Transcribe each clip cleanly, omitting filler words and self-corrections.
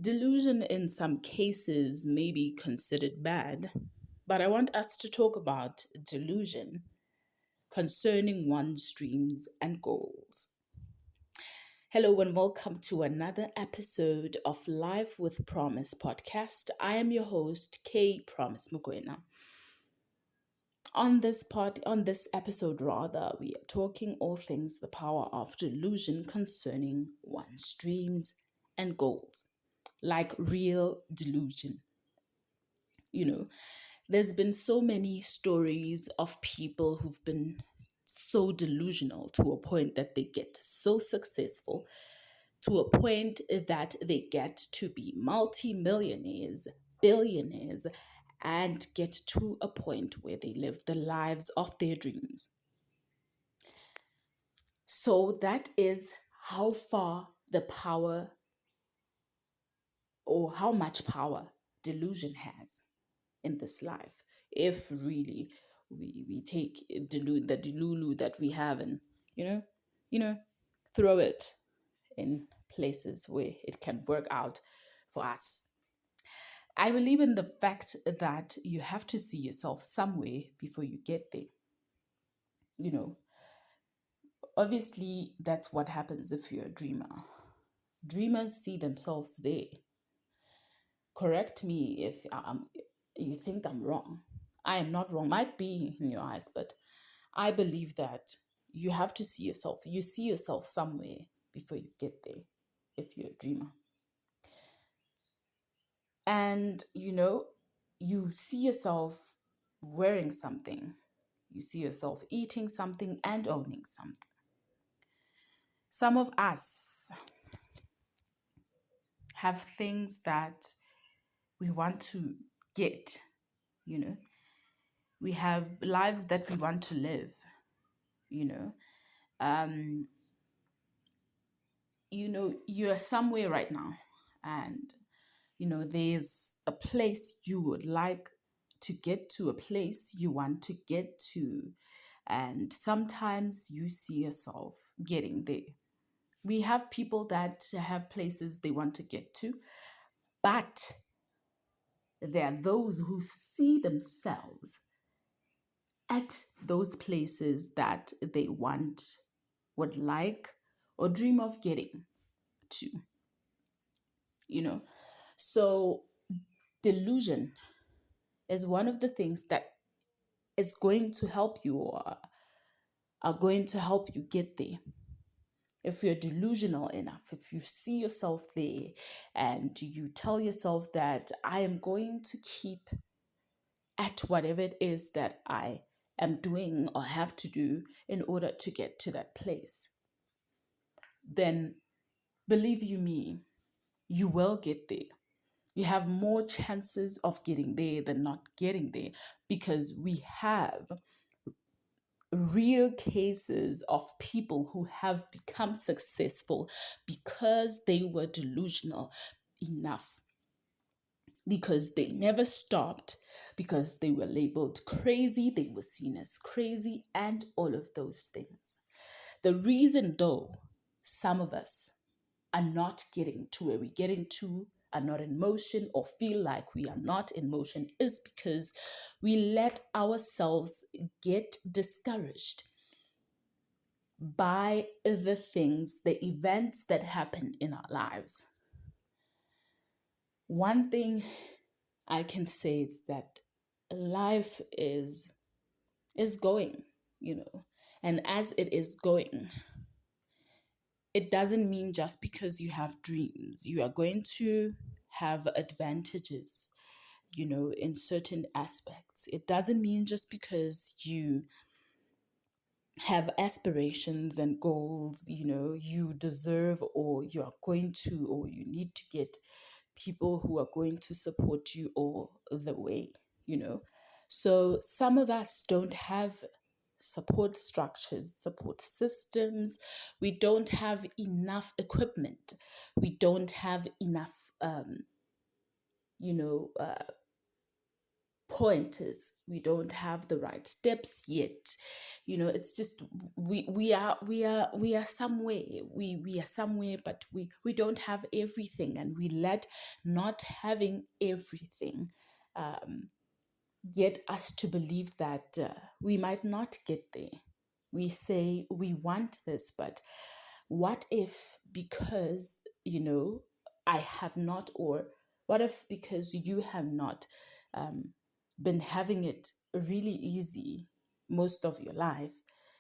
Delusion in some cases may be considered bad, but I want us to talk about delusion concerning one's dreams and goals. Hello and welcome to another episode of Life with Promise podcast. I am your host, K Promise Mugwena. On this episode rather, we are talking all things the power of delusion concerning one's dreams and goals. Like real delusion. You know, there's been so many stories of people who've been so delusional to a point that they get so successful, to a point that they get to be multimillionaires, billionaires, and get to a point where they live the lives of their dreams. So that is how far the power or how much power delusion has in this life. If really we take the delulu that we have and you know, you know, throw it in places where it can work out for us. I believe in the fact that you have to see yourself somewhere before you get there. You know, obviously that's what happens if you're a dreamer. Dreamers see themselves there. Correct me if you think I'm wrong. I am not wrong. Might be in your eyes, but I believe that you have to see yourself. You see yourself somewhere before you get there if you're a dreamer. And you see yourself wearing something. You see yourself eating something and owning something. Some of us have things that we want to get, you know. We have lives that we want to live, you know. Um, you're somewhere right now and there's a place you would like to get to, a place you want to get to, and sometimes you see yourself getting there. We have people that have places they want to get to, but there are those who see themselves at those places that they want, would like, or dream of getting to, you know. So, delusion is one of the things that is going to help you or are going to help you get there. If you're delusional enough, if you see yourself there and you tell yourself that I am going to keep at whatever it is that I am doing or have to do in order to get to that place, then believe you me, you will get there. You have more chances of getting there than not getting there because we have real cases of people who have become successful because they were delusional enough, because they never stopped, because they were labeled crazy, they were seen as crazy, and all of those things. The reason, though, some of us are not getting to where we're getting to, are not in motion, or feel like we are not in motion, is because we let ourselves get discouraged by the things, the events that happen in our lives. One thing I can say is that life is going, and as it is going, it doesn't mean just because you have dreams, you are going to have advantages, in certain aspects. It doesn't mean just because you have aspirations and goals, you deserve or you are going to or you need to get people who are going to support you all the way, you know. So some of us don't have support structures, support systems. We don't have enough equipment. We don't have enough, you know, uh, pointers, we don't have the right steps yet. It's just we are somewhere, we are somewhere, but we don't have everything, and we let not having everything um, get us to believe that we might not get there. We say we want this, but what if because, I have not, or what if because you have not um, been having it really easy most of your life,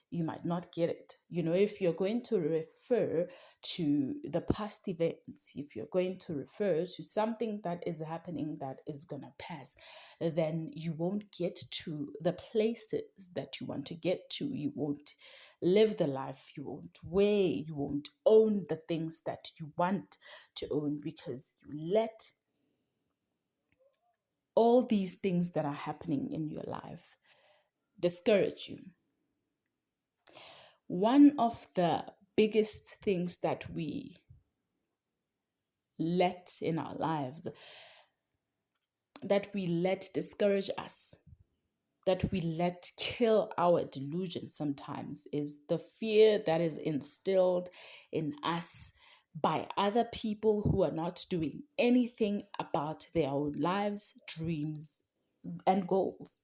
you might not get it. If you're going to refer to the past events, if you're going to refer to something that is happening that is going to pass, then you won't get to the places that you want to get to. You won't live the life you won't weigh. You won't own the things that you want to own because you let all these things that are happening in your life discourage you. One of the biggest things that we let in our lives, that we let discourage us, that we let kill our delusion sometimes, is the fear that is instilled in us by other people who are not doing anything about their own lives, dreams, and goals.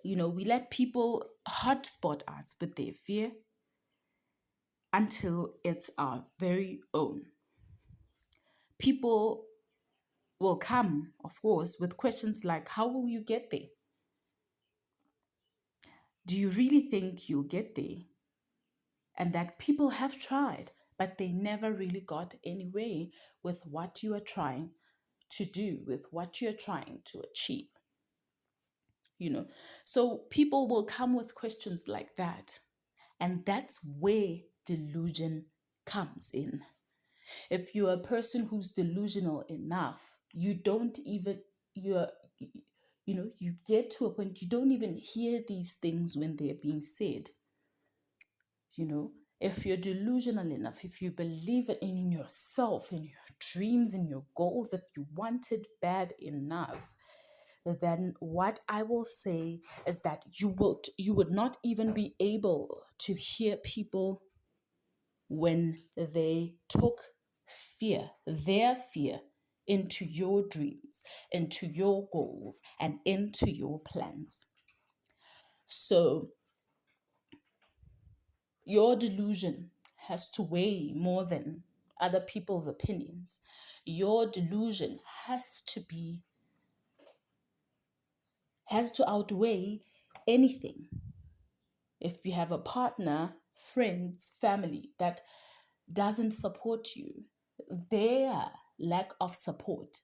We let people hotspot us with their fear until it's our very own. People will come, of course, with questions like, how will you get there? Do you really think you'll get there? And that people have tried, but they never really got anywhere with what you are trying to do, with what you're trying to achieve. You know, so people will come with questions like that. And that's where delusion comes in. If you're a person who's delusional enough, you don't even, you're, you get to a point, you don't even hear these things when they're being said. you know if you're delusional enough, if you believe it in yourself, in your dreams, in your goals, if you want it bad enough, then what I will say is that you would not even be able to hear people when they took their fear, into your dreams, into your goals, and into your plans. So your delusion has to weigh more than other people's opinions. Your delusion has to outweigh anything. If you have a partner, friends, family that doesn't support you, their lack of support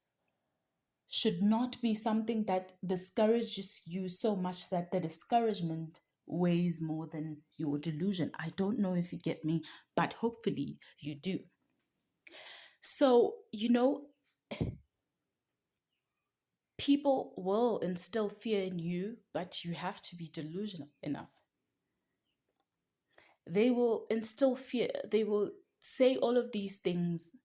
should not be something that discourages you so much that the discouragement weighs more than your delusion. I don't know if you get me, but hopefully you do. So, people will instill fear in you, but you have to be delusional enough. They will instill fear. They will say all of these things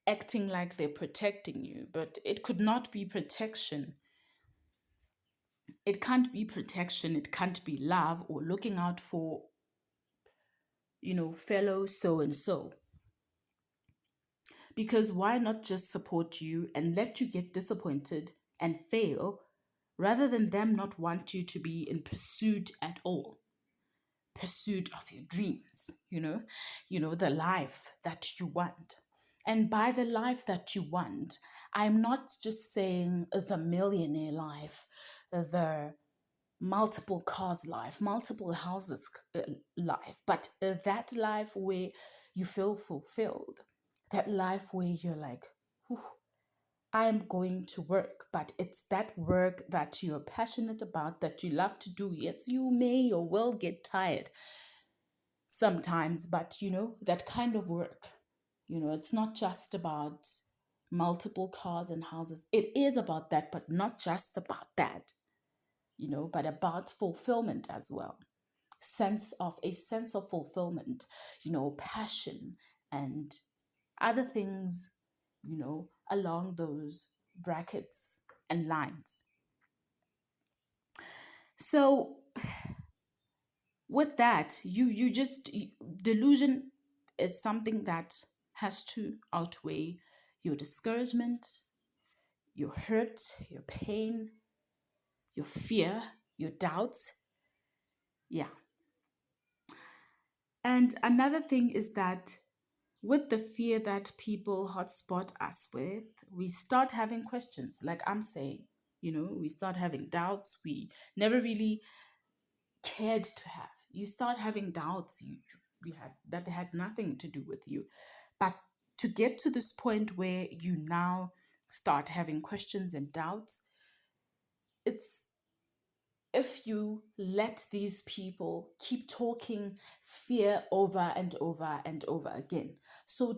acting like they're protecting you, but it could not be protection. It can't be protection. It can't be love or looking out for, fellow so and so. Because why not just support you and let you get disappointed and fail rather than them not want you to be in pursuit at all? Pursuit of your dreams, the life that you want. And by the life that you want, I'm not just saying the millionaire life, the multiple cars life, multiple houses life, but that life where you feel fulfilled, that life where you're like, "Whew, I'm going to work," but it's that work that you're passionate about, that you love to do. Yes, you may or will get tired sometimes, but that kind of work. It's not just about multiple cars and houses. It is about that, but not just about that, but about fulfillment as well. A sense of fulfillment, passion and other things, along those brackets. and lines. So with that, delusion is something that has to outweigh your discouragement, your hurt, your pain, your fear, your doubts. Yeah. And another thing is that with the fear that people hotspot us with, we start having questions, like I'm saying. We start having doubts we never really cared to have. You start having doubts you had that had nothing to do with you. But to get to this point where you now start having questions and doubts, it's if you let these people keep talking fear over and over and over again. So,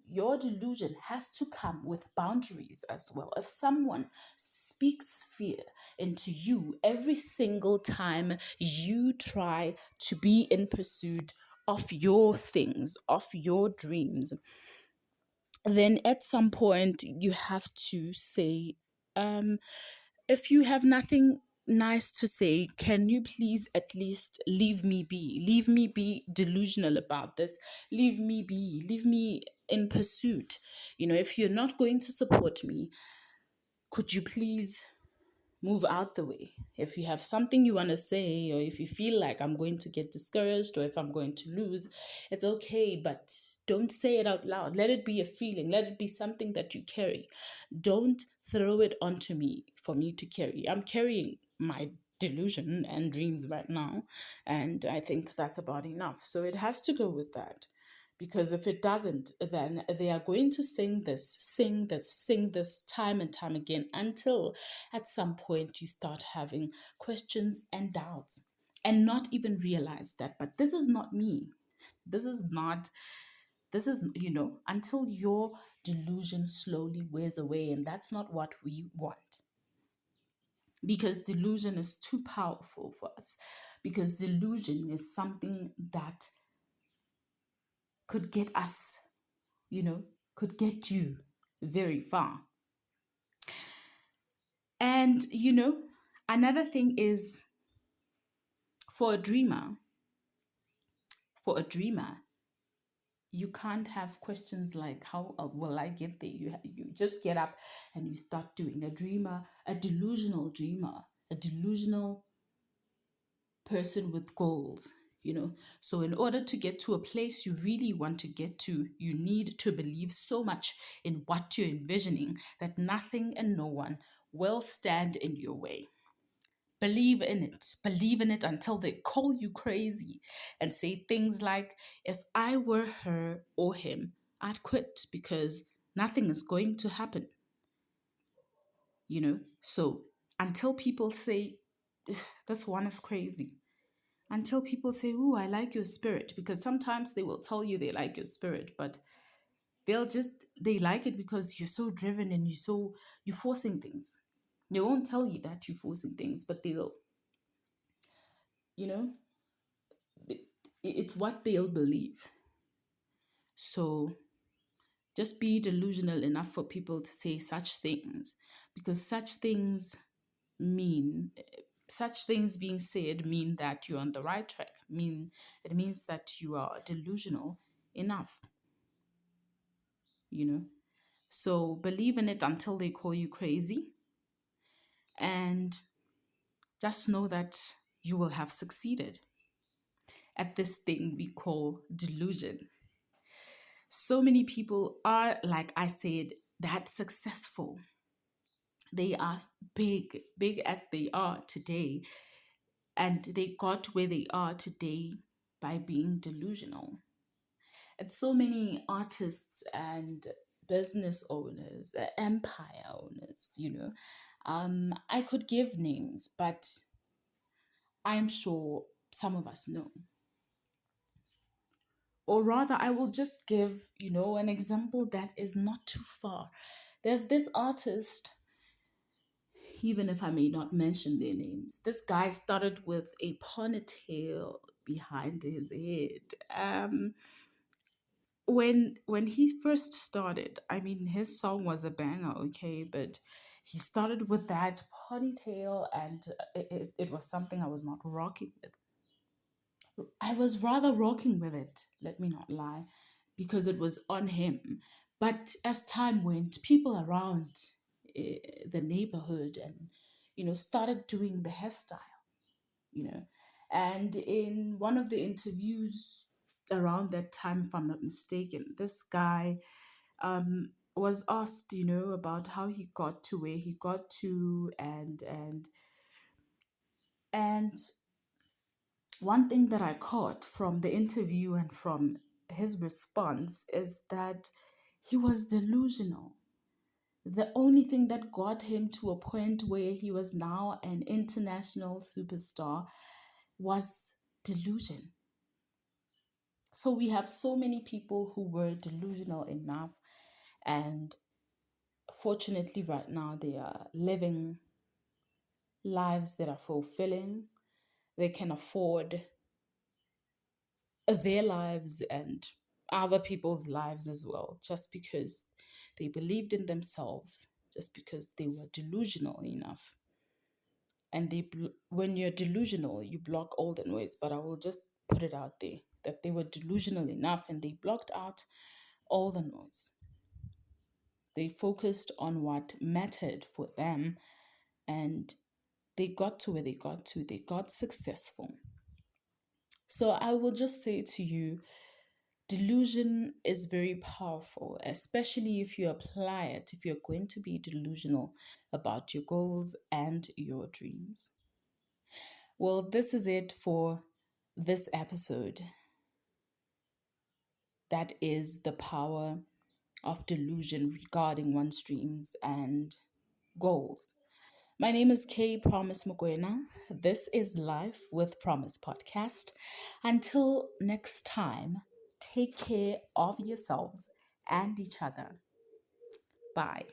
your delusion has to come with boundaries as well. If someone speaks fear into you every single time you try to be in pursuit of your things, of your dreams, then at some point you have to say, um, if you have nothing nice to say, can you please at least leave me be? Leave me be delusional about this. Leave me be. Leave me in pursuit. If you're not going to support me, could you please move out the way? If you have something you want to say, or if you feel like I'm going to get discouraged, or if I'm going to lose, it's okay, but don't say it out loud. Let it be a feeling. Let it be something that you carry. Don't throw it onto me for me to carry. I'm carrying my delusion and dreams right now, and I think that's about enough. So it has to go with that. Because if it doesn't, then they are going to sing this time and time again until at some point you start having questions and doubts and not even realize that. But this is not me. This is not, this is, until your delusion slowly wears away. And that's not what we want, because delusion is too powerful for us. Because delusion is something that could get us, you know, could get you very far. And, another thing is for a dreamer, for a dreamer, you can't have questions like, how will I get there? You just get up and you start doing. A delusional person with goals, So, in order to get to a place you really want to get to, you need to believe so much in what you're envisioning that nothing and no one will stand in your way. Believe in it. Believe in it until they call you crazy and say things like, if I were her or him, I'd quit because nothing is going to happen. So until people say, "Ugh, this one is crazy," until people say, "Ooh, I like your spirit," because sometimes they will tell you they like your spirit, but they like it because you're so driven and you're forcing things. They won't tell you that you're forcing things, but they'll, you know, it's what they'll believe. So just be delusional enough for people to say such things, because mean such things being said mean that you're on the right track. It means that you are delusional enough, you know. So believe in it until they call you crazy, and just know that you will have succeeded at this thing we call delusion. So many people are, like I said, that successful. They are big as they are today, and they got where they are today by being delusional. And so many artists and business owners, empire owners, I could give names, but I'm sure some of us know. Or rather, I will just give, an example that is not too far. There's this artist, even if I may not mention their names. This guy started with a ponytail behind his head. When he first started, I mean, his song was a banger, okay, but He started with that ponytail, and it was something I was not rocking with. I was rather rocking with it, let me not lie, because it was on him. But as time went, people around the neighborhood and, started doing the hairstyle, you know. And in one of the interviews around that time, if I'm not mistaken, this guy was asked, about how he got to where he got to, and one thing that I caught from the interview and from his response is that he was delusional. The only thing that got him to a point where he was now an international superstar was delusion. So we have so many people who were delusional enough, and fortunately, right now, they are living lives that are fulfilling. They can afford their lives and other people's lives as well, just because they believed in themselves, just because they were delusional enough. And when you're delusional, you block all the noise. But I will just put it out there that they were delusional enough and they blocked out all the noise. They focused on what mattered for them, and they got to where they got to. They got successful. So I will just say to you, delusion is very powerful, especially if you apply it, if you're going to be delusional about your goals and your dreams. Well, this is it for this episode. That is the power of delusion regarding one's dreams and goals. My name is Kay Promise Mugwena. This is Life with Promise podcast. Until next time, take care of yourselves and each other. Bye.